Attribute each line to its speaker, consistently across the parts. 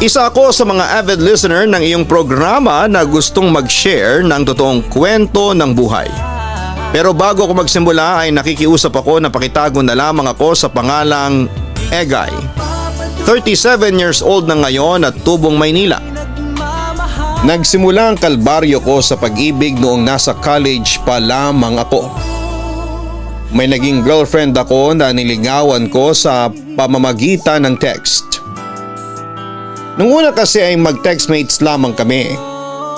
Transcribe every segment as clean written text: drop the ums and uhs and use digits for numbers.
Speaker 1: Isa ako sa mga avid listener ng iyong programa na gustong mag-share ng totoong kwento ng buhay. Pero bago ako magsimula ay nakikiusap ako na pakitago na lamang ako sa pangalang Egay. 37 years old na ngayon at tubong Maynila. Nagsimula ang kalbaryo ko sa pag-ibig noong nasa college pa lamang ako. May naging girlfriend ako na niligawan ko sa pamamagitan ng text. Nung una kasi ay mag-textmates lamang kami.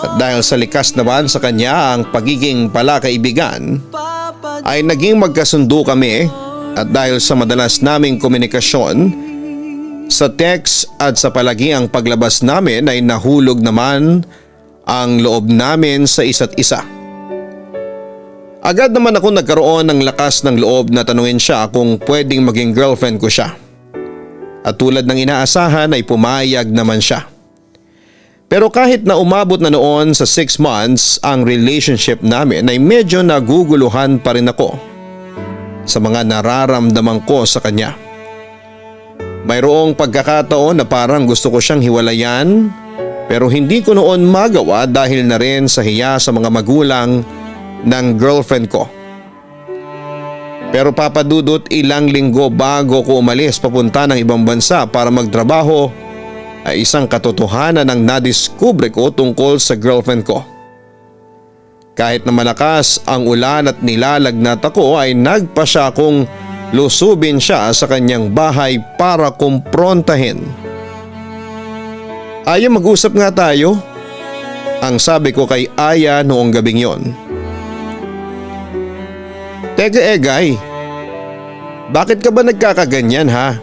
Speaker 1: At dahil sa likas naman sa kanya ang pagiging palakaibigan, ay naging magkasundo kami at dahil sa madalas naming komunikasyon, sa text at sa palagiang paglabas namin ay nahulog naman ang loob namin sa isa't isa. Agad naman ako nagkaroon ng lakas ng loob na tanungin siya kung pwedeng maging girlfriend ko siya. At tulad ng inaasahan ay pumayag naman siya. Pero kahit na umabot na noon sa 6 months ang relationship namin ay medyo naguguluhan pa rin ako sa mga nararamdaman ko sa kanya. Mayroong pagkakataon na parang gusto ko siyang hiwalayan pero hindi ko noon magawa dahil na rin sa hiya sa mga magulang ng girlfriend ko. Pero papadudot ilang linggo bago ko umalis papunta ng ibang bansa para magtrabaho ay isang katotohanan ang nadiskubre ko tungkol sa girlfriend ko. Kahit na malakas ang ulan at nilalagnat ako ay nagpa siya kung lusubin siya sa kanyang bahay para kumprontahin. Aya, mag-usap nga tayo, ang sabi ko kay Aya noong gabing yon. Teka Egay, bakit ka ba nagkakaganyan ha?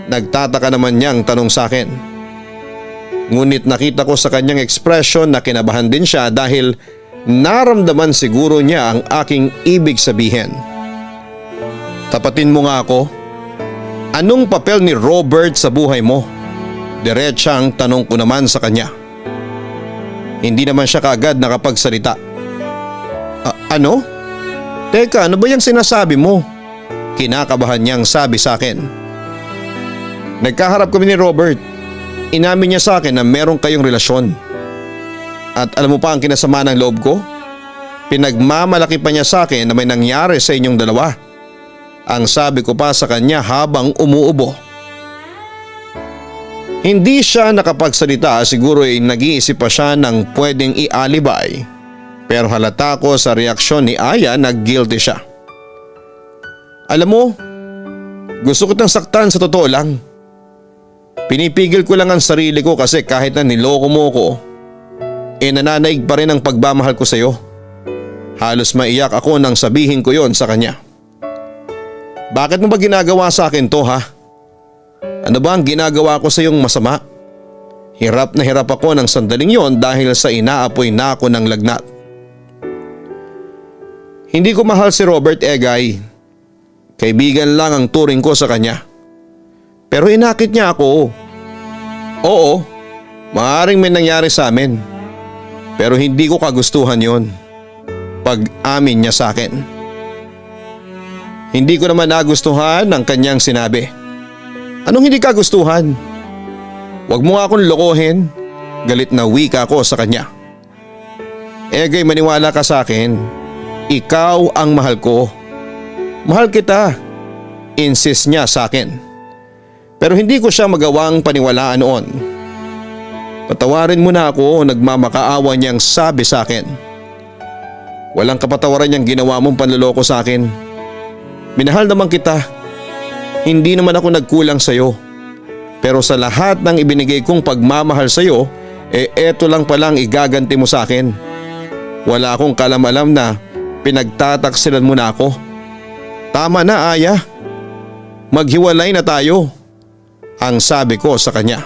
Speaker 1: Nagtataka naman niyang tanong sa akin. Ngunit nakita ko sa kanyang ekspresyon na kinabahan din siya dahil naramdaman siguro niya ang aking ibig sabihin. Tapatin mo nga ako. Anong papel ni Robert sa buhay mo? Diretsang tanong ko naman sa kanya. Hindi naman siya kaagad nakapagsalita. Ano? Teka, ano ba yung sinasabi mo? Kinakabahan niyang sabi sa akin. Nagkaharap kami ni Robert. Inamin niya sa akin na meron kayong relasyon. At alam mo pa ang kinasama ng loob ko? Pinagmamalaki pa niya sa akin na may nangyari sa inyong dalawa. Ang sabi ko pa sa kanya habang umuubo. Hindi siya nakapagsalita, siguro ay nag-iisip pa siya ng pwedeng i-alibay. Pero halata ko sa reaksyon ni Aya na guilty siya. Alam mo, gusto kitang saktan sa totoo lang. Pinipigil ko lang ang sarili ko kasi kahit na niloko mo ko, nananaig pa rin ang pagmamahal ko sa iyo. Halos maiyak ako nang sabihin ko yon sa kanya. Bakit mo ba ginagawa sa akin to ha? Ano ba ang ginagawa ko sa iyong masama? Hirap na hirap ako ng sandaling yon dahil sa inaapoy na ako ng lagnat. Hindi ko mahal si Robert Egay. Kaibigan lang ang turing ko sa kanya. Pero inakit niya ako. Oo, maaaring may nangyari sa amin. Pero hindi ko kagustuhan yon. Pag-amin niya sa akin. Hindi ko naman nagustuhan ang kanyang sinabi. Anong hindi kagustuhan? Huwag mo nga akong lokohin. Galit na wika ko sa kanya. Egay, maniwala ka sa akin. Ikaw ang mahal ko. Mahal kita. Insist niya sa akin. Pero hindi ko siya magawang paniwalaan noon. Patawarin mo na ako, nagmamakaawa niyang sabi sa akin. Walang kapatawaran niyang ginawa mong panloloko sa akin. Minahal naman kita. Hindi naman ako nagkulang sa iyo. Pero sa lahat ng ibinigay kong pagmamahal sa iyo, eto lang palang igaganti mo sa akin. Wala akong kalam-alam na pinagtataksilan mo na ako. Tama na Aya. Maghiwalay na tayo. Ang sabi ko sa kanya.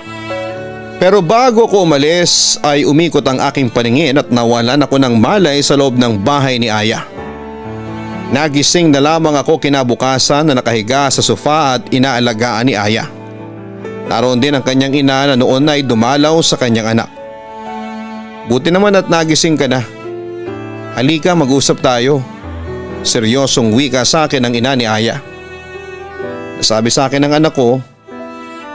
Speaker 1: Pero bago ko umalis ay umikot ang aking paningin at nawalan ako ng malay sa loob ng bahay ni Aya. Nagising na lamang ako kinabukasan na nakahiga sa sofa at inaalagaan ni Aya. Naroon din ang kanyang ina na noon ay dumalaw sa kanyang anak. Buti naman at nagising ka na. Halika, mag-usap tayo. Seryosong wika sa akin ng ina ni Aya. Nasabi sa akin ng anak ko,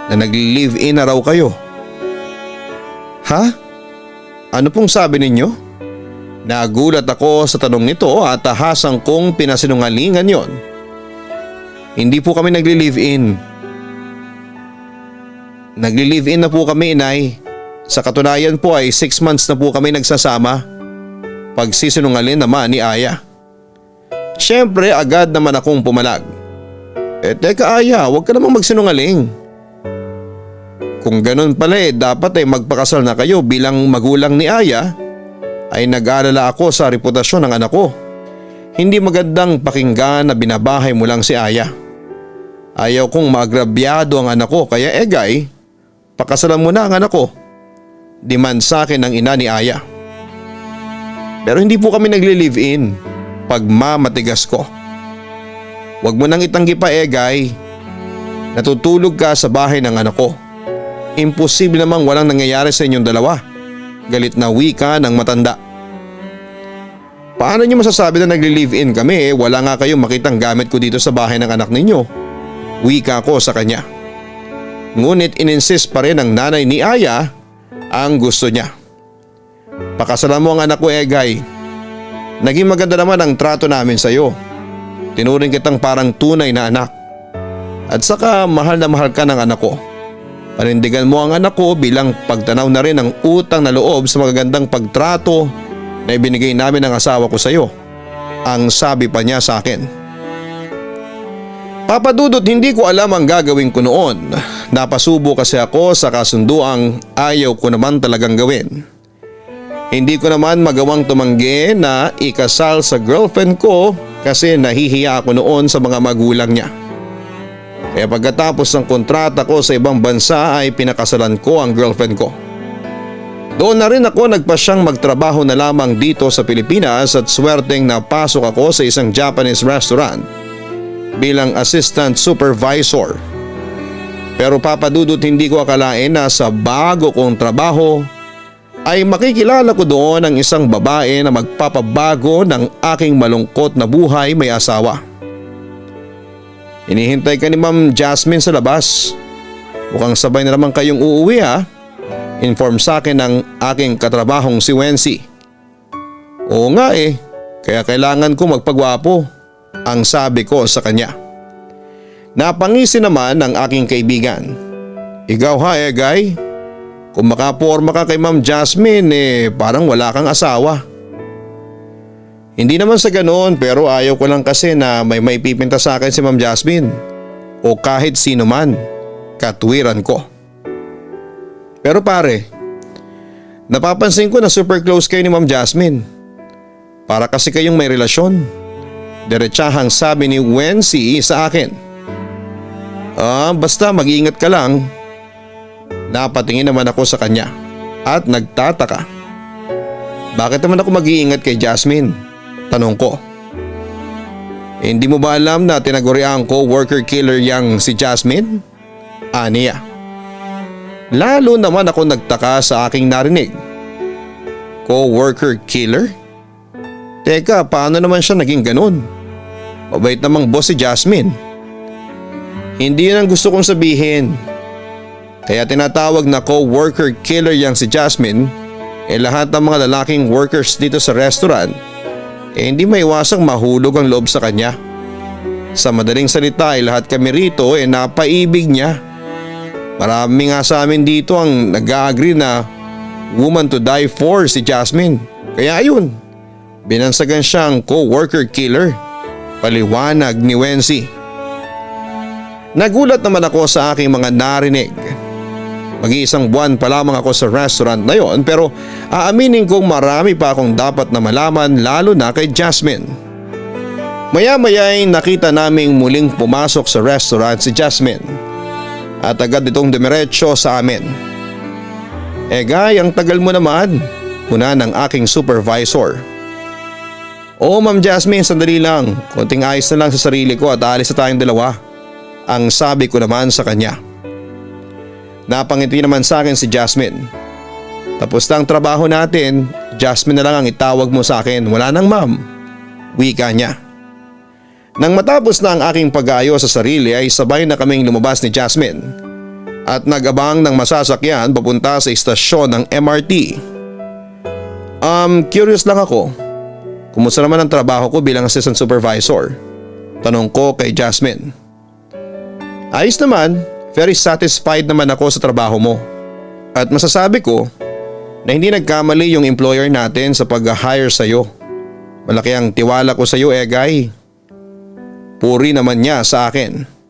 Speaker 1: na nag-live-in na raw kayo. Ha? Ano pong sabi ninyo? Nagulat ako sa tanong nito at tahasang kong pinasinungalingan yon. Hindi po kami nagli-live-in. Nagli-live-in na po kami, inay. Sa katunayan po ay 6 months na po kami nagsasama. Pagsisinungalin naman ni Aya. Siyempre agad naman akong pumalag. Teka Aya, huwag ka namang magsinungaling. Kung ganun pala dapat magpakasal na kayo bilang magulang ni Aya. Ay nag-aalala ako sa reputasyon ng anak ko. Hindi magandang pakinggan na binabahay mo lang si Aya. Ayaw kong maagrabyado ang anak ko kaya Egay, pakasalan mo na ang anak ko. Demand sa akin ng ina ni Aya. Pero hindi po kami nagli-live-in. Pagmamatigas ko. Huwag mo nang itanggi pa Egay. Natutulog ka sa bahay ng anak ko. Imposible namang walang nangyayari sa inyong dalawa. Galit na wika ng matanda. Paano niyo masasabi na nagli-live-in kami wala nga kayong makitang gamit ko dito sa bahay ng anak ninyo? Wika ko sa kanya. Ngunit ininsist pa rin ng nanay ni Aya ang gusto niya. Pakasalan mo ang anak ko Egay. Naging maganda naman ang trato namin sa iyo. Tinuring kitang parang tunay na anak. At saka mahal na mahal ka ng anak ko. Panindigan mo ang anak ko bilang pagtanaw na rin ng utang na loob sa magagandang pagtrato na ibinigay namin ng asawa ko sa iyo. Ang sabi pa niya sa akin. Papa Dudut, hindi ko alam ang gagawin ko noon. Napasubo kasi ako sa kasunduang ayaw ko naman talagang gawin. Hindi ko naman magawang tumanggi na ikasal sa girlfriend ko kasi nahihiya ako noon sa mga magulang niya. Kaya pagkatapos ng kontrata ko sa ibang bansa ay pinakasalan ko ang girlfriend ko. Doon na rin ako nagpasyang magtrabaho na lamang dito sa Pilipinas at swerteng napasok ako sa isang Japanese restaurant bilang assistant supervisor. Pero Papa Dudut, hindi ko akalain na sa bago kong trabaho ay makikilala ko doon ang isang babae na magpapabago ng aking malungkot na buhay may asawa. Hinihintay ka ni Ma'am Jasmine sa labas. Mukhang sabay na naman kayong uuwi ha. Inform sa akin ng aking katrabahong si Wency. Oo nga kaya kailangan ko magpagwapo. Ang sabi ko sa kanya. Napangisi naman ng aking kaibigan. Ikaw ha Egay. Kung makaporma ka kay Ma'am Jasmine parang wala kang asawa. Hindi naman sa ganoon pero ayaw ko lang kasi na may pipinta sa akin si Ma'am Jasmine. O kahit sino man. Katwiran ko. Pero pare, napapansin ko na super close kayo ni Ma'am Jasmine. Para kasi kayong may relasyon. Diretsahang sabi ni Wency sa akin. Basta mag-iingat ka lang. Napatingin naman ako sa kanya at nagtataka. Bakit naman ako mag-iingat kay Jasmine? Tanong ko. Hindi mo ba alam na tinagurian ko worker killer yang si Jasmine? Aniya. Lalo naman ako nagtaka sa aking narinig. Co-worker killer? Teka, paano naman siya naging ganun? Mabait namang boss si Jasmine. Hindi yun ang gusto kong sabihin. Kaya tinatawag na co-worker killer yang si Jasmine lahat ng mga lalaking workers dito sa restaurant hindi maiwasang mahulog ang loob sa kanya. Sa madaling salita lahat kami rito napaibig niya. Marami nga sa amin dito ang nag-agree na woman to die for si Jasmine. Kaya ayun, binansagan siyang co-worker killer. Paliwanag ni Wency. Nagulat naman ako sa aking mga narinig. Mag-iisang buwan pa lamang ako sa restaurant na yon pero aaminin kong marami pa akong dapat na malaman lalo na kay Jasmine. Maya-maya ay nakita naming muling pumasok sa restaurant si Jasmine at agad itong dumiretso sa amin. Egay, ang tagal mo naman, puna ng aking supervisor. Oo Ma'am Jasmine, sandali lang, konting ayos na lang sa sarili ko at aalis na tayong dalawa. Ang sabi ko naman sa kanya. Napangiti naman sa akin si Jasmine. Tapos na ang trabaho natin, Jasmine na lang ang itawag mo sa akin, wala nang ma'am. Wika niya. Nang matapos na ang aking pag-aayos sa sarili ay sabay na kaming lumabas ni Jasmine. at nag-abang ng masasakyan papunta sa istasyon ng MRT. Curious lang ako. Kumusta naman ang trabaho ko bilang assistant supervisor? Tanong ko kay Jasmine. Ayos naman, very satisfied naman ako sa trabaho mo. At masasabi ko na hindi nagkamali yung employer natin sa pag-hire sa'yo. Malaki ang tiwala ko sa'yo, Egay. Puri naman niya sa akin.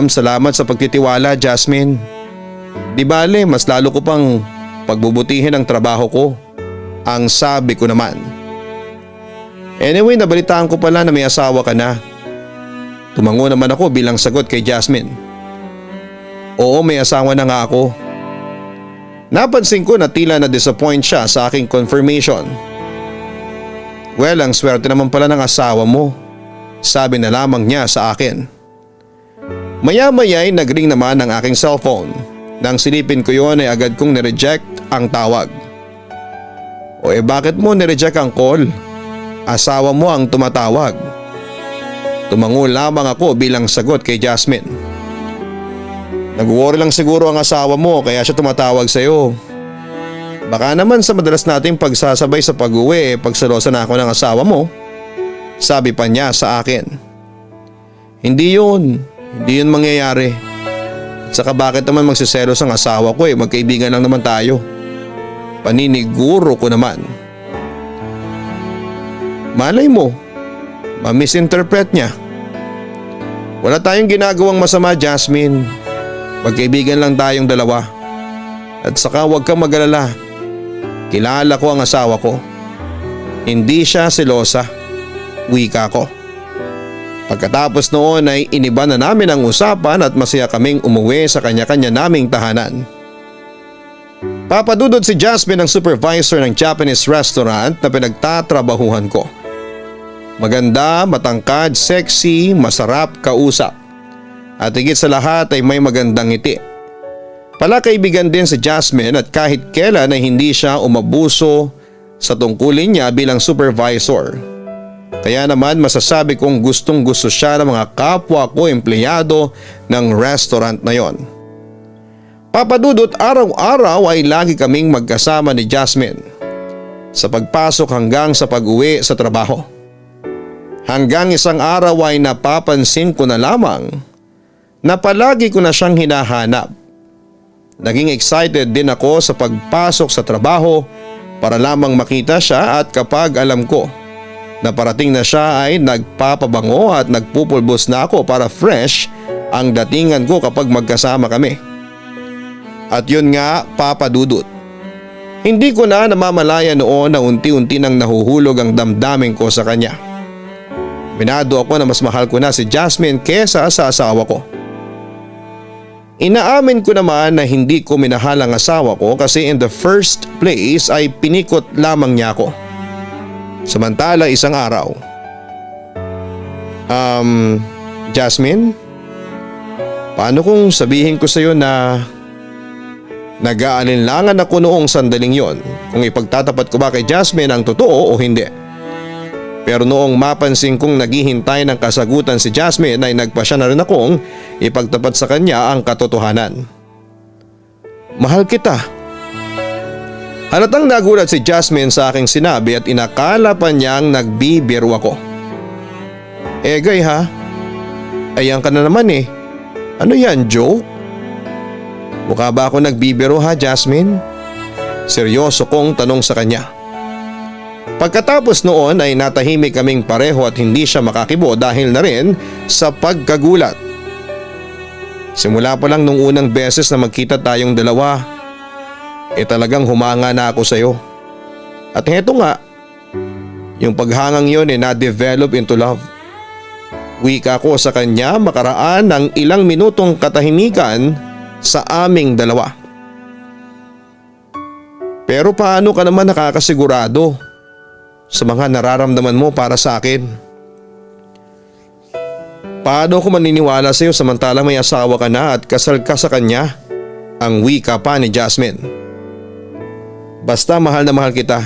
Speaker 1: Salamat sa pagtitiwala, Jasmine. Di bale, mas lalo ko pang pagbubutihin ang trabaho ko. Ang sabi ko naman. Anyway, nabalitaan ko pala na may asawa ka na. Tumango naman ako bilang sagot kay Jasmine. Oo, may asawa na nga ako. Napansin ko na tila na-disappoint siya sa aking confirmation. Well, ang swerte naman pala ng asawa mo. Sabi na lamang niya sa akin. Maya-maya ay nag-ring naman ang aking cellphone. Nang silipin ko yon ay agad kong nireject ang tawag. O bakit mo nireject ang call? Asawa mo ang tumatawag. Tumango lamang ako bilang sagot kay Jasmine. Nag-worry lang siguro ang asawa mo kaya siya tumatawag sa'yo. Baka naman sa madalas nating pagsasabay sa pag-uwi pagselosa na ako ng asawa mo. Sabi pa niya sa akin. Hindi yun mangyayari. At saka bakit naman magsiselos ang asawa ko magkaibigan lang naman tayo. Paniniguro ko naman. Malay mo, ma-misinterpret niya. Wala tayong ginagawang masama, Jasmine. Magkaibigan lang tayong dalawa. At saka huwag kang mag-alala. Kilala ko ang asawa ko. Hindi siya selosa. Wika ko. Pagkatapos noon ay iniba na namin ang usapan at masaya kaming umuwi sa kanya-kanya naming tahanan. Papadudod si Jasmine ang supervisor ng Japanese restaurant na pinagtatrabahuhan ko. Maganda, matangkad, sexy, masarap kausap. At higit sa lahat ay may magandang ngiti. Palakaibigan din si Jasmine at kahit kailan ay hindi siya umabuso sa tungkulin niya bilang supervisor. Kaya naman masasabi kong gustong gusto siya ng mga kapwa ko empleyado ng restaurant na yon. Papadudot, araw-araw ay lagi kaming magkasama ni Jasmine sa pagpasok hanggang sa pag-uwi sa trabaho. Hanggang isang araw ay napapansin ko na lamang na palagi ko na siyang hinahanap. Naging excited din ako sa pagpasok sa trabaho para lamang makita siya at kapag alam ko na parating na siya ay nagpapabango at nagpupulbos na ako para fresh ang datingan ko kapag magkasama kami. At yun nga, papadudot. Hindi ko na namamalaya noon na unti-unti nang nahuhulog ang damdamin ko sa kanya. Minado ako na mas mahal ko na si Jasmine kesa sa asawa ko. Inaamin ko naman na hindi ko minahal ang asawa ko kasi in the first place ay pinikot lamang niya ako. Samantala isang araw. Jasmine? Paano kung sabihin ko sa iyo na nag-aalinlangan ako noong sandaling yon kung ipagtatapat ko ba kay Jasmine ang totoo o hindi? Pero noong mapansin kong naghihintay ng kasagutan si Jasmine ay nagpasya na rin akong ipagtapat sa kanya ang katotohanan. Mahal kita. Halatang nagulat si Jasmine sa aking sinabi at inakala pa niyang nagbibiro ako. Egay ha? Ayan ka na naman eh. Ano yan, joke? Mukha ba ako nagbibiro ha, Jasmine? Seryoso kong tanong sa kanya. Pagkatapos noon ay natahimik kaming pareho at hindi siya makakibo dahil na rin sa pagkagulat. Simula pa lang nung unang beses na magkita tayong dalawa, talagang humanga na ako sa iyo. At heto nga, yung paghangang yun na-develop into love. Wika ko sa kanya makaraan ng ilang minutong katahimikan sa aming dalawa. Pero paano ka naman nakakasigurado sa mga nararamdaman mo para sa akin? Paano ko maniniwala sa iyo samantalang may asawa ka na at kasal ka sa kanya? Ang wika pa ni Jasmine. Basta mahal na mahal kita.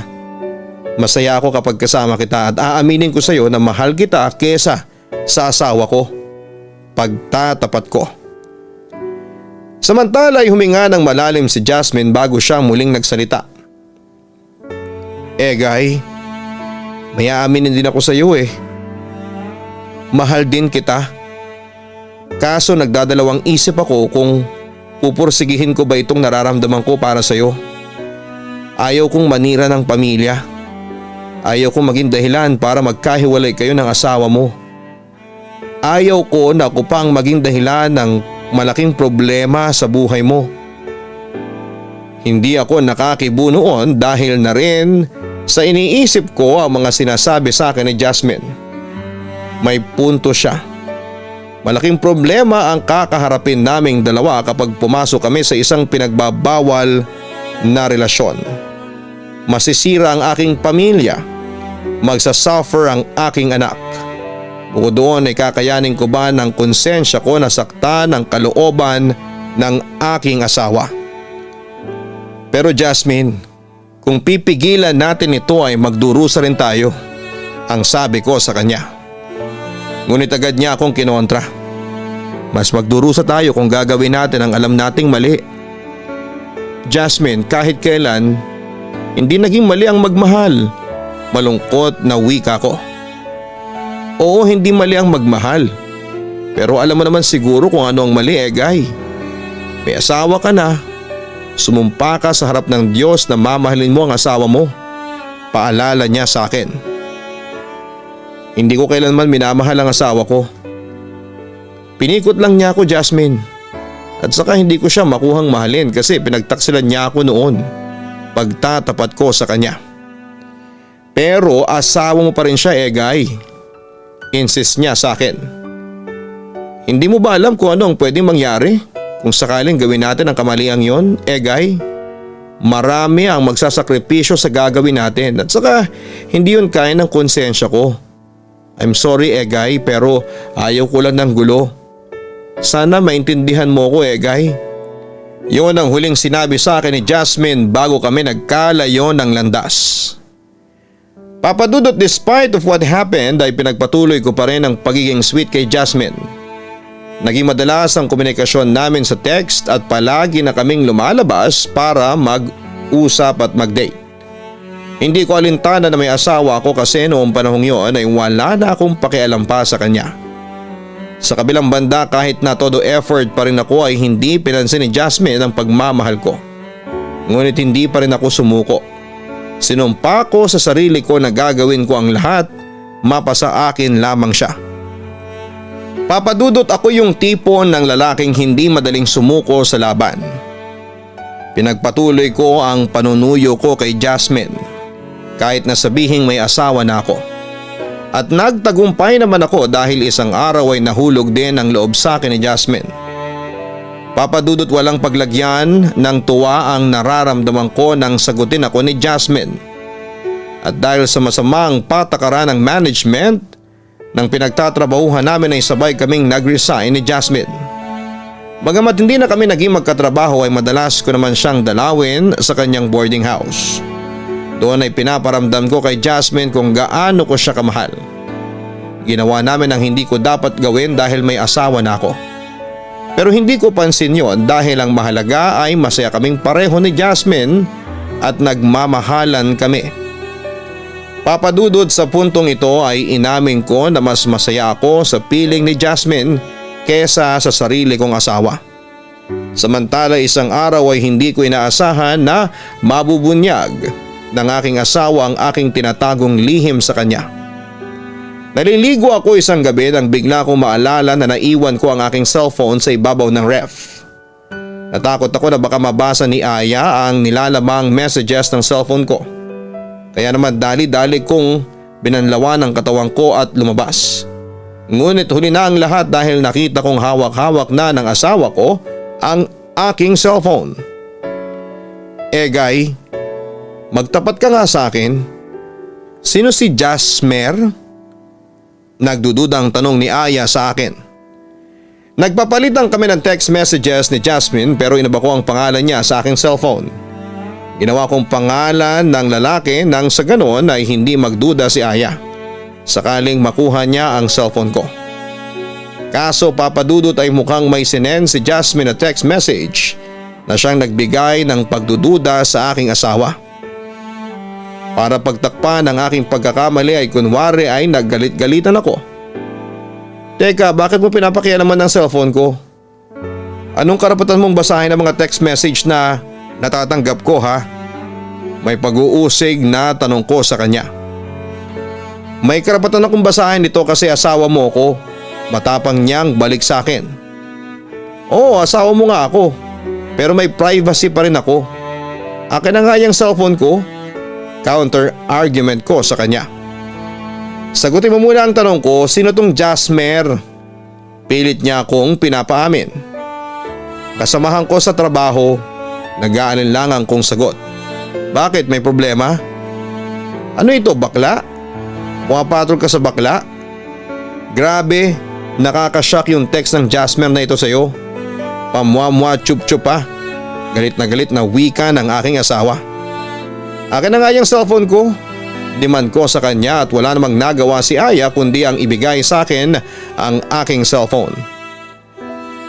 Speaker 1: Masaya ako kapag kasama kita at aaminin ko sa iyo na mahal kita kesa sa asawa ko. Pagtatapat ko. Samantala ay huminga ng malalim si Jasmine bago siya muling nagsalita. Guy, may aaminin din ako sa iyo eh. Mahal din kita. Kaso nagdadalawang isip ako kung pupursigihin ko ba itong nararamdaman ko para sa iyo. Ayaw kong manira ng pamilya. Ayaw kong maging dahilan para magkahiwalay kayo ng asawa mo. Ayaw ko na ako pang maging dahilan ng malaking problema sa buhay mo. Hindi ako nakakibo noon dahil na rin sa iniisip ko ang mga sinasabi sa akin ni Jasmine. May punto siya. Malaking problema ang kakaharapin naming dalawa kapag pumasok kami sa isang pinagbabawal na relasyon. Masisira ang aking pamilya. Magsasuffer ang aking anak. Bukod doon ay kakayanin ko ba ng konsensya ko na saktan ang kalooban ng aking asawa. Pero Jasmine, kung pipigilan natin ito ay magdurusa rin tayo, ang sabi ko sa kanya. Ngunit agad niya akong kinontra. Mas magdurusa tayo kung gagawin natin ang alam nating mali. Jasmine, kahit kailan, hindi naging mali ang magmahal. Malungkot na wika ko. Oo, hindi mali ang magmahal. Pero alam mo naman siguro kung ano ang mali Guy. May asawa ka na. Sumumpa ka sa harap ng Diyos na mamahalin mo ang asawa mo. Paalala niya sa akin. Hindi ko kailanman minamahal ang asawa ko. Pinikot lang niya ako, Jasmine. At saka hindi ko siya makuhang mahalin kasi pinagtaksilan niya ako noon. Pagtatapat ko sa kanya. Pero asawa mo pa rin siya Guy. Insist niya sa akin. Hindi mo ba alam kung ano ang pwedeng mangyari kung sakaling gawin natin ang kamaliang yon, Guy? Marami ang magsasakripisyo sa gagawin natin at saka hindi yun kaya ng konsensya ko. I'm sorry Guy pero ayaw ko lang ng gulo. Sana maintindihan mo ko Guy. Yun ang huling sinabi sa akin ni Jasmine bago kami nagkalayo ng landas. Papadudot, despite of what happened ay pinagpatuloy ko pa rin ang pagiging sweet kay Jasmine. Naging madalas ang komunikasyon namin sa text at palagi na kaming lumalabas para mag-usap at mag-date. Hindi ko alintana na may asawa ako kasi noong panahong yon ay wala na akong pakialam pa sa kanya. Sa kabilang banda kahit na todo effort pa rin ako ay hindi pinansin ni Jasmine ang pagmamahal ko. Ngunit hindi pa rin ako sumuko. Sinumpa ko sa sarili ko na gagawin ko ang lahat, mapasa akin lamang siya. Papadudot, ako yung tipo ng lalaking hindi madaling sumuko sa laban. Pinagpatuloy ko ang panunuyo ko kay Jasmine kahit na sabihing may asawa na ako. At nagtagumpay naman ako dahil isang araw ay nahulog din ang loob sa akin ni Jasmine. Papadudot, walang paglagyan ng tuwa ang nararamdaman ko nang sagutin ako ni Jasmine. At dahil sa masamang patakaran ng management ng pinagtatrabahuhan namin ay sabay kaming nag-resign ni Jasmine. Bagamat hindi na kami naging magkatrabaho ay madalas ko naman siyang dalawin sa kanyang boarding house. Doon ay pinaparamdam ko kay Jasmine kung gaano ko siya kamahal. Ginawa namin ang hindi ko dapat gawin dahil may asawa na ako. Pero hindi ko pansin yon dahil ang mahalaga ay masaya kaming pareho ni Jasmine at nagmamahalan kami. Papadudod, sa puntong ito ay inamin ko na mas masaya ako sa piling ni Jasmine kesa sa sarili kong asawa. Samantala isang araw ay hindi ko inaasahan na mabubunyag ng aking asawa ang aking tinatagong lihim sa kanya. Naliligo ako isang gabi nang bigla kong maalala na naiwan ko ang aking cellphone sa ibabaw ng ref. Natakot ako na baka mabasa ni Aya ang nilalamang messages ng cellphone ko. Kaya naman dali-dali kong binanlawan ang katawan ko at lumabas. Ngunit huli na ang lahat dahil nakita kong hawak-hawak na ng asawa ko ang aking cellphone. Guy, magtapat ka nga sa akin. Sino si Jasmer? Nagdududang tanong ni Aya sa akin. Nagpapalitan kami ng text messages ni Jasmine pero inaba ko ang pangalan niya sa aking cellphone. Ginawa kong pangalan ng lalaki nang sa ganon ay hindi magduda si Aya. Sakaling makuha niya ang cellphone ko. Kaso papadudot ay mukhang may sinend si Jasmine na text message na siyang nagbigay ng pagdududa sa aking asawa. Para pagtakpan ng aking pagkakamali ay kunwari ay naggalit-galitan ako. Teka, bakit mo pinapakialaman ng cellphone ko? Anong karapatan mong basahin ang mga text message na natatanggap ko ha? May pag-uusig na tanong ko sa kanya. May karapatan akong basahin ito kasi asawa mo ko. Matapang niyang balik sa akin. Oo, asawa mo nga ako. Pero may privacy pa rin ako. Akin na nga yung cellphone ko. Counter argument ko sa kanya. Sagutin mo muna ang tanong ko, sino tong Jasmer? Pilit niya akong pinapaamin. Kasamahan ko sa trabaho, nag-aalinlangan kong sagot. Bakit, may problema? Ano ito, bakla? Pumapatol ka sa bakla? Grabe, nakakashock yung text ng Jasmer na ito sa'yo. Pamwa-mwa chup-chup pa. Galit na wika ng aking asawa. Akin na nga yung cellphone ko. Demand ko sa kanya at wala namang nagawa si Aya kundi ang ibigay sa akin ang aking cellphone.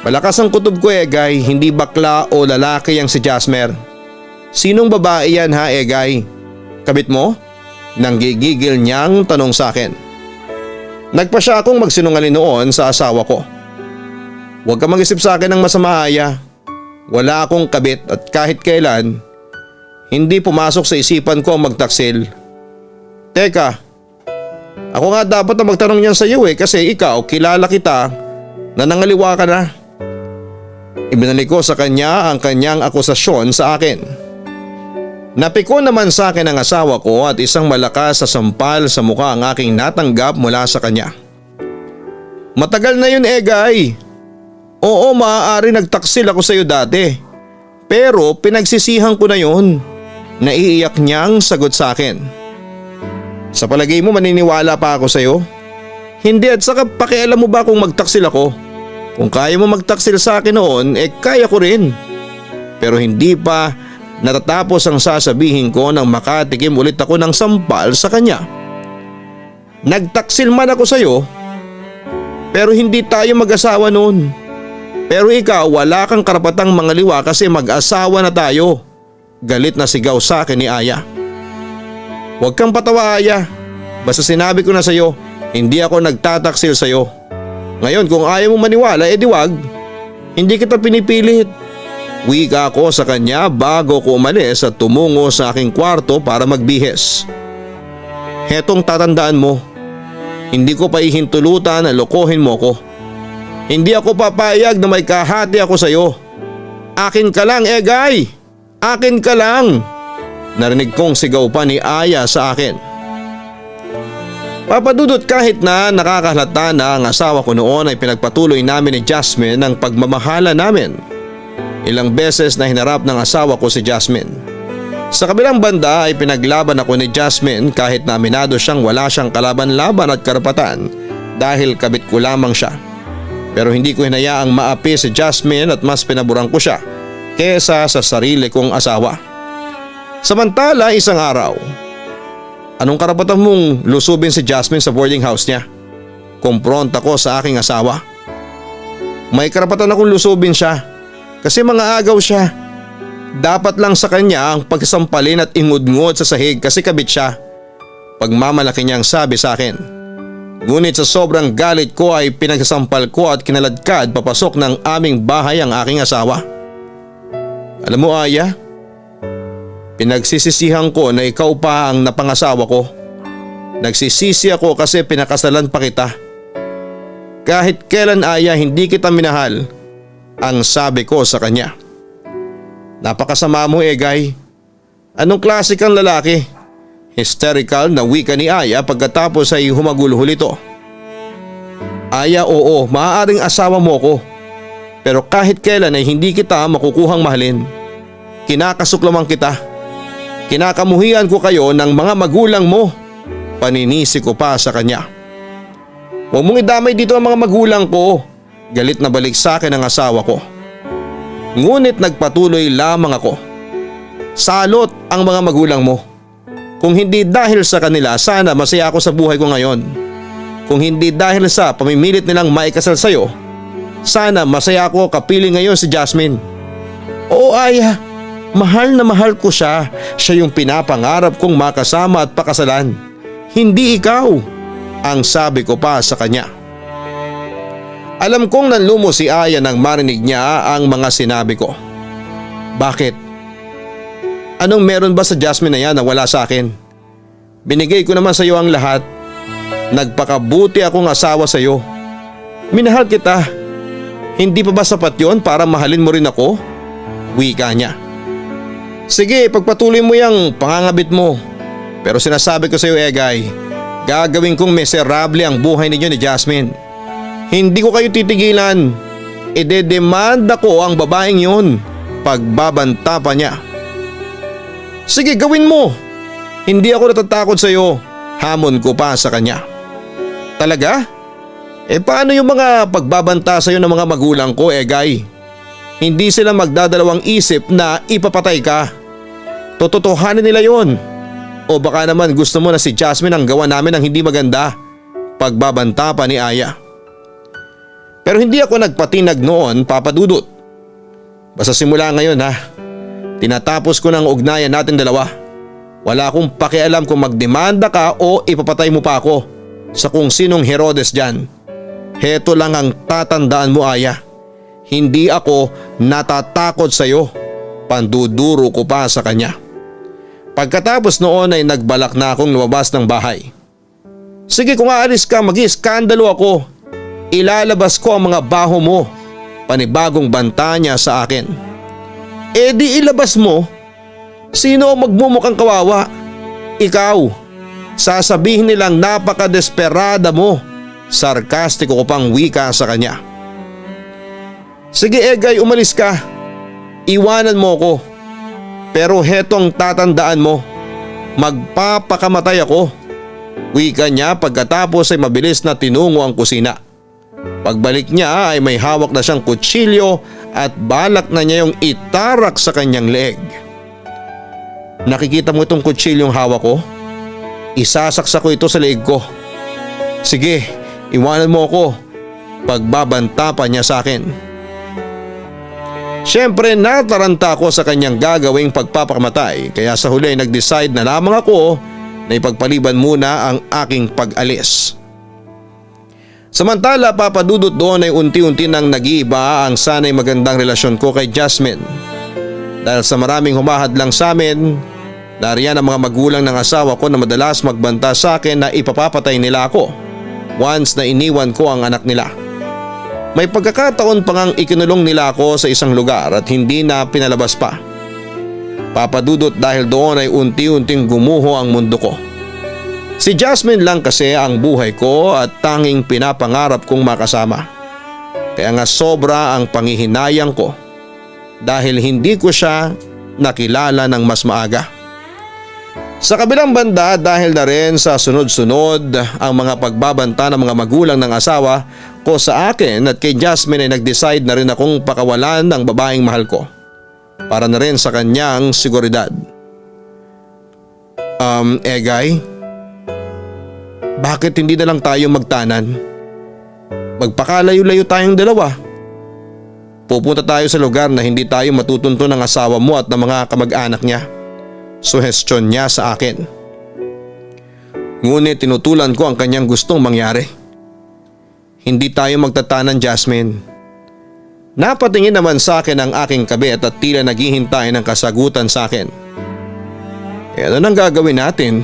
Speaker 1: Malakas ang kutob ko Egay, hindi bakla o lalaki yang si Jasmer. Sinong babae yan ha Egay? Kabit mo? Nanggigigil niyang tanong sa akin. Nagpa siya akong magsinungaling noon sa asawa ko. Huwag ka mag-isip sa akin ng masama Aya. Wala akong kabit at kahit kailan, hindi pumasok sa isipan ko ang magtaksil. Teka, ako nga dapat na magtanong niyan sa iyo kasi ikaw kilala kita na nangaliwa ka na. Ibinalik ko sa kanya ang kanyang akusasyon sa akin. Napiko naman sa akin ang asawa ko at isang malakas na sampal sa mukha ang aking natanggap mula sa kanya. Matagal na yun Egay. Oo, maaari nagtaksil ako sa iyo dati. Pero pinagsisihan ko na yun. Naiiyak niyang sagot sa akin. Sa palagay mo maniniwala pa ako sa iyo? Hindi at saka pakialam mo ba kung magtaksil ako? Kung kaya mo magtaksil sa akin noon, kaya ko rin. Pero hindi pa natatapos ang sasabihin ko nang makatikim ulit ako ng sampal sa kanya. Nagtaksil man ako sa iyo, pero hindi tayo mag-asawa noon. Pero ikaw wala kang karapatang mangaliwa kasi mag-asawa na tayo. Galit na sigaw sa akin ni Aya. Huwag kang patawa Aya. Basta sinabi ko na sa iyo, hindi ako nagtataksil sa iyo. Ngayon kung ayaw mo maniwala wag. Hindi kita pinipilit. Wika ako sa kanya bago ko umalis at tumungo sa aking kwarto para magbihis. Hetong tatandaan mo. Hindi ko pa ihintulutan na lokohin mo ko. Hindi ako papayag na may kahati ako sa iyo. Akin ka lang Egay. Akin ka lang. Narinig kong sigaw pa ni Aya sa akin. Papadudot kahit na nakakahalata na ang asawa ko noon ay pinagpatuloy namin ni Jasmine ang pagmamahala namin. Ilang beses na hinarap ng asawa ko si Jasmine. Sa kabilang banda ay pinaglaban ako ni Jasmine kahit na aminado siyang wala siyang kalaban-laban at karapatan dahil kabit ko lamang siya. Pero hindi ko hinayaang maapi si Jasmine at mas pinaburan ko siya kesa sa sarili kong asawa. Samantala isang araw, anong karapatan mong lusubin si Jasmine sa boarding house niya? Kumpronta ko sa aking asawa. May karapatan akong lusubin siya kasi mga agaw siya. Dapat lang sa kanya ang pagsampalin at ingud-ngud sa sahig kasi kabit siya. Pagmamalaki niyang sabi sa akin. Ngunit sa sobrang galit ko ay pinagsasampal ko at kinaladkad papasok ng aming bahay ang aking asawa. Alam mo Aya, pinagsisisihan ko na ikaw pa ang napangasawa ko. Nagsisisi ako kasi pinakasalan pa kita. Kahit kailan Aya hindi kita minahal, ang sabi ko sa kanya. Napakasama mo Egay. Anong klase kang lalaki? Hysterical na wika ni Aya pagkatapos ay humagulhol ito. Aya oo, maaaring asawa mo ko. Pero kahit kailan ay hindi kita makukuhang mahalin. Kinakasuklaman kita. Kinakamuhian ko kayo ng mga magulang mo. Paninisi ko pa sa kanya. Huwag mong idamay dito ang mga magulang ko. Galit na balik sa akin ang asawa ko. Ngunit nagpatuloy lamang ako. Salot ang mga magulang mo. Kung hindi dahil sa kanila sana masaya ako sa buhay ko ngayon. Kung hindi dahil sa pamimilit nilang maikasal sa'yo, sana masaya ako kapiling ngayon si Jasmine. Oo Aya, mahal na mahal ko siya. Siya yung pinapangarap kong makasama at pakasalan. Hindi ikaw, ang sabi ko pa sa kanya. Alam kong nanlumo si Aya nang marinig niya ang mga sinabi ko. Bakit? Anong meron ba sa Jasmine na yan na wala sa akin? Binigay ko naman sa iyo ang lahat. Nagpakabuti akong asawa sa iyo. Minahal kita. Hindi pa ba sapat yon para mahalin mo rin ako? Wika niya. Sige, pagpatuloy mo yung pangangabit mo. Pero sinasabi ko sa iyo Egay, gagawin kong miserable ang buhay ninyo ni Jasmine. Hindi ko kayo titigilan. Idedemanda ko ang babaeng yun. Pagbabanta pa niya. Sige, gawin mo. Hindi ako natatakot sa iyo. Hamon ko pa sa kanya. Talaga? Paano yung mga pagbabanta sa iyo ng mga magulang ko, Egay? Hindi sila magdadalawang isip na ipapatay ka. Tototohanin nila yon. O baka naman gusto mo na si Jasmine ang gawa namin ng hindi maganda. Pagbabanta pa ni Aya. Pero hindi ako nagpatinag noon, Papa Dudut. Basta simula ngayon ha. Tinatapos ko ng ugnayan natin dalawa. Wala akong pakialam kung magdemanda ka o ipapatay mo pa ako sa kung sinong Herodes dyan. Heto lang ang tatandaan mo Aya. Hindi ako natatakot sa iyo. Panduduro ko pa sa kanya. Pagkatapos noon ay nagbalak na akong lumabas ng bahay. Sige kung aalis ka mag-iskandalo ako. Ilalabas ko ang mga baho mo. Panibagong banta niya sa akin. Di ilabas mo. Sino ang magmumukhang kawawa? Ikaw. Sasabihin nilang napaka-desperada mo. Sarkastiko ko pang wika sa kanya. Sige Egay, umalis ka. Iwanan mo ko. Pero hetong tatandaan mo. Magpapakamatay ako. Wika niya pagkatapos ay mabilis na tinungo ang kusina. Pagbalik niya ay may hawak na siyang kutsilyo at balak na niya yung itarak sa kanyang leeg. Nakikita mo itong kutsilyong hawak ko? Isasaksak ko ito sa leeg ko. Sige, iwanan mo ako. Pagbabanta pa niya sa akin. Siyempre nataranta ako sa kanyang gagawing pagpapakamatay kaya sa huli nag-decide na lamang ako na ipagpaliban muna ang aking pag-alis. Samantala Papa Dudut doon ay unti-unti nang nag-iiba ang sanay magandang relasyon ko kay Jasmine. Dahil sa maraming humahad lang sa amin, nariyan ang mga magulang ng asawa ko na madalas magbanta sa akin na ipapapatay nila ako once na iniwan ko ang anak nila. May pagkakataon pa ngang ikinulong nila ako sa isang lugar at hindi na pinalabas pa. Papa Dudut dahil doon ay unti-unting gumuho ang mundo ko. Si Jasmine lang kasi ang buhay ko at tanging pinapangarap kong makasama. Kaya nga sobra ang panghihinayang ko dahil hindi ko siya nakilala ng mas maaga. Sa kabilang banda dahil na rin sa sunod-sunod ang mga pagbabanta ng mga magulang ng asawa ko sa akin at kay Jasmine ay nag-decide na rin akong pakawalan ng babaeng mahal ko para na rin sa kanyang seguridad. Egay, bakit hindi na lang tayo magtanan? Magpakalayo-layo tayong dalawa. Pupunta tayo sa lugar na hindi tayo matutunto ng asawa mo at ng mga kamag-anak niya. Suhestyon niya sa akin. Ngunit tinutulan ko ang kanyang gustong mangyari. Hindi tayo magtatanan, Jasmine. Napatingin naman sa akin ang aking kabit at tila naghihintay ng kasagutan sa akin. Ano nang gagawin natin?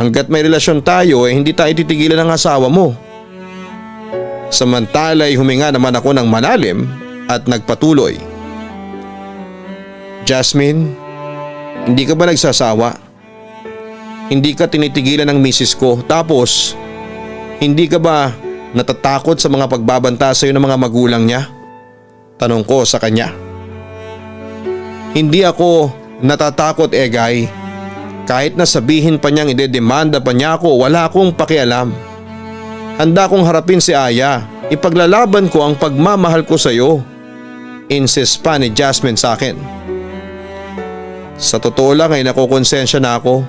Speaker 1: Hanggat may relasyon tayo hindi tayo titigilan ng asawa mo. Samantala ay huminga naman ako ng malalim at nagpatuloy. Jasmine, hindi ka ba nagsasawa? Hindi ka tinitigilan ng misis ko tapos hindi ka ba natatakot sa mga pagbabanta sa iyo ng mga magulang niya? Tanong ko sa kanya. Hindi ako natatakot Egay. Kahit na sabihin pa niyang idedemanda pa niya ako, wala akong pakialam. Handa kong harapin si Aya. Ipaglalaban ko ang pagmamahal ko sa iyo. Insist pa ni Jasmine sa akin. Sa totoo lang ay nakukonsensya na ako.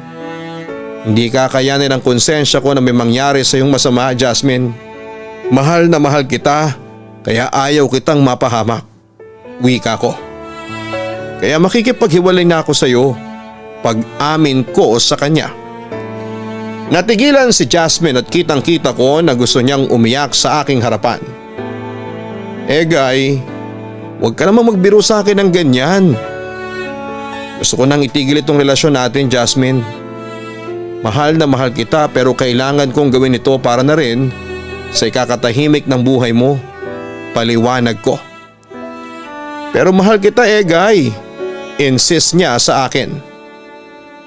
Speaker 1: Hindi kakayanin ng konsensya ko na may mangyari sa iyong masama, Jasmine. Mahal na mahal kita, kaya ayaw kitang mapahamak. Wika ko. Kaya makikipaghiwalay na ako sa iyo pag-amin ko sa kanya. Natigilan si Jasmine at kitang-kita ko na gusto niyang umiyak sa aking harapan. Guy, huwag ka namang magbiro sa akin ng ganyan. Gusto ko nang itigil itong relasyon natin, Jasmine. Mahal na mahal kita pero kailangan kong gawin ito para na rin sa ikakatahimik ng buhay mo. Paliwanag ko. Pero mahal kita Guy. Insist niya sa akin.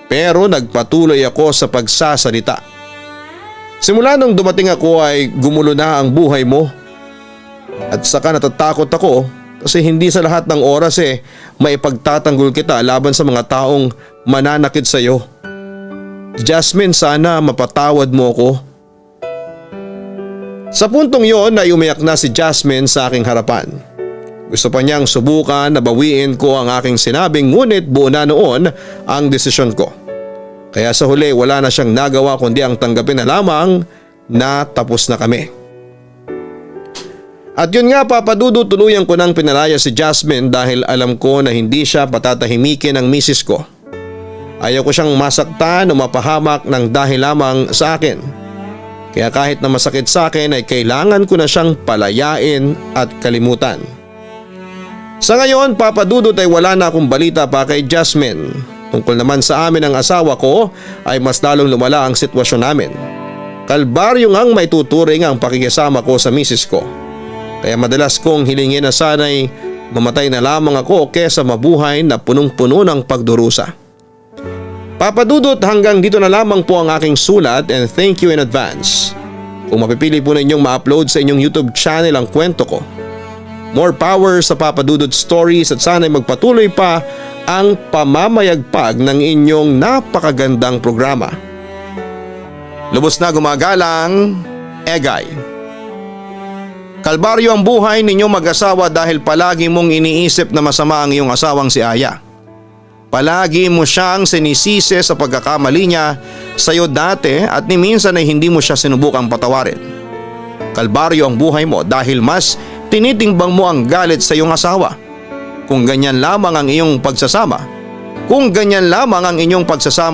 Speaker 1: Pero nagpatuloy ako sa pagsasalita. Simula nung dumating ako ay gumulo na ang buhay mo. At saka natatakot ako kasi hindi sa lahat ng oras maipagtatanggol kita laban sa mga taong mananakit sa iyo. Jasmine, sana mapatawad mo ko. Sa puntong yon ay umiyak na si Jasmine sa aking harapan. Gusto pa niyang subukan na bawiin ko ang aking sinabing ngunit buo na noon ang desisyon ko. Kaya sa huli wala na siyang nagawa kundi ang tanggapin na lamang na tapos na kami. At yun nga papadudo, tuluyan ko nang pinalaya si Jasmine dahil alam ko na hindi siya patatahimikin ng misis ko. Ayaw ko siyang masaktan o mapahamak ng dahil lamang sa akin. Kaya kahit na masakit sa akin ay kailangan ko na siyang palayain at kalimutan. Sa ngayon papadudot ay wala na akong balita pa kay Jasmine. Tungkol naman sa amin ng asawa ko ay mas lalong lumala ang sitwasyon namin. Kalbaryo ngang may tuturing ang pakikisama ko sa misis ko. Kaya madalas kong hilingin na sana'y mamatay na lamang ako kesa mabuhay na punong-puno ng pagdurusa. Papadudot, hanggang dito na lamang po ang aking sulat and thank you in advance. Kung mapipili po ninyong ma-upload sa inyong YouTube channel ang kwento ko. More power sa Papadudot Stories at sana'y magpatuloy pa ang pamamayagpag ng inyong napakagandang programa. Lubos na gumagalang, Egay. Kalbaryo ang buhay ninyong mag-asawa dahil palagi mong iniisip na masama ang iyong asawang si Aya. Palagi mo siyang sinisisi sa pagkakamali niya sa iyo dati at ni minsan ay hindi mo siya sinubukang patawarin. Kalbaryo ang buhay mo dahil mas tinitimbang mo ang galit sa iyong asawa. Kung ganyan lamang ang iyong pagsasama,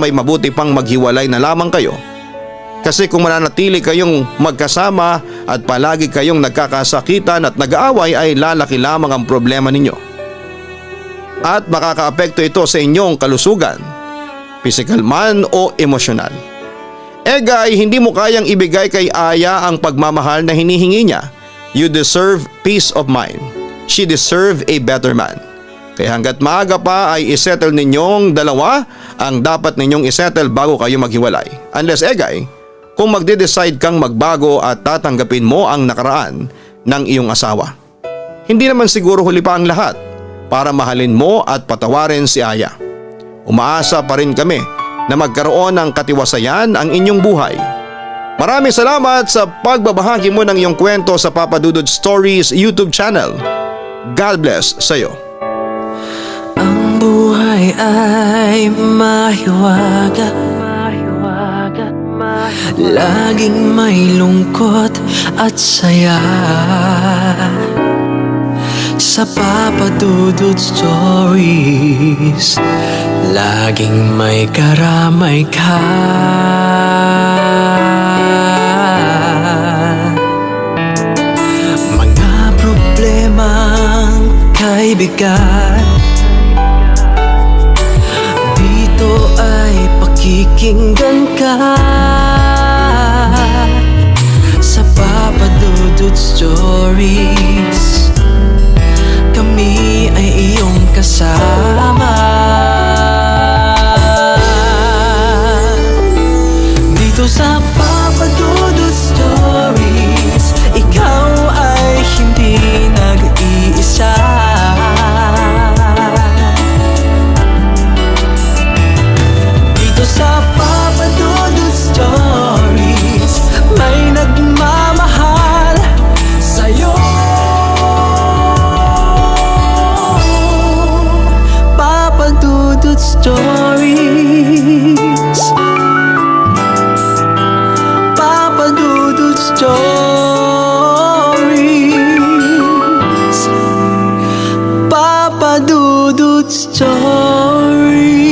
Speaker 1: ay mabuti pang maghiwalay na lamang kayo. Kasi kung mananatili kayong magkasama at palagi kayong nagkakasakitan at nag-aaway ay lalaki lamang ang problema ninyo. At makakaapekto ito sa inyong kalusugan, physical man o emosyonal. Egay, hindi mo kayang ibigay kay Aya ang pagmamahal na hinihingi niya. You deserve peace of mind. She deserve a better man. Kaya hanggat maaga pa ay isettle ninyong dalawa ang dapat ninyong isettle bago kayo maghiwalay. Unless Egay, kung magde-decide kang magbago at tatanggapin mo ang nakaraan ng iyong asawa. Hindi naman siguro huli pa ang lahat para mahalin mo at patawarin si Aya. Umaasa pa rin kami na magkaroon ng katiwasayan ang inyong buhay. Maraming salamat sa pagbabahagi mo ng iyong kwento sa Papadudod Stories YouTube channel. God bless sa iyo.
Speaker 2: Ang buhay ay mahiwaga, laging may lungkot at saya. Sa Papadudod Stories, laging may karamay ka. Mga problemang kaibigan, dito ay pakikinggan ka. Sa Papadudod Stories, kami ay iyong kasama. Dito sa Papadudod Stories, ikaw ay hindi nag-iisa. Dito sa Papadudod Stories, may nagmamahal sa'yo. Papadudod Stories. Stories.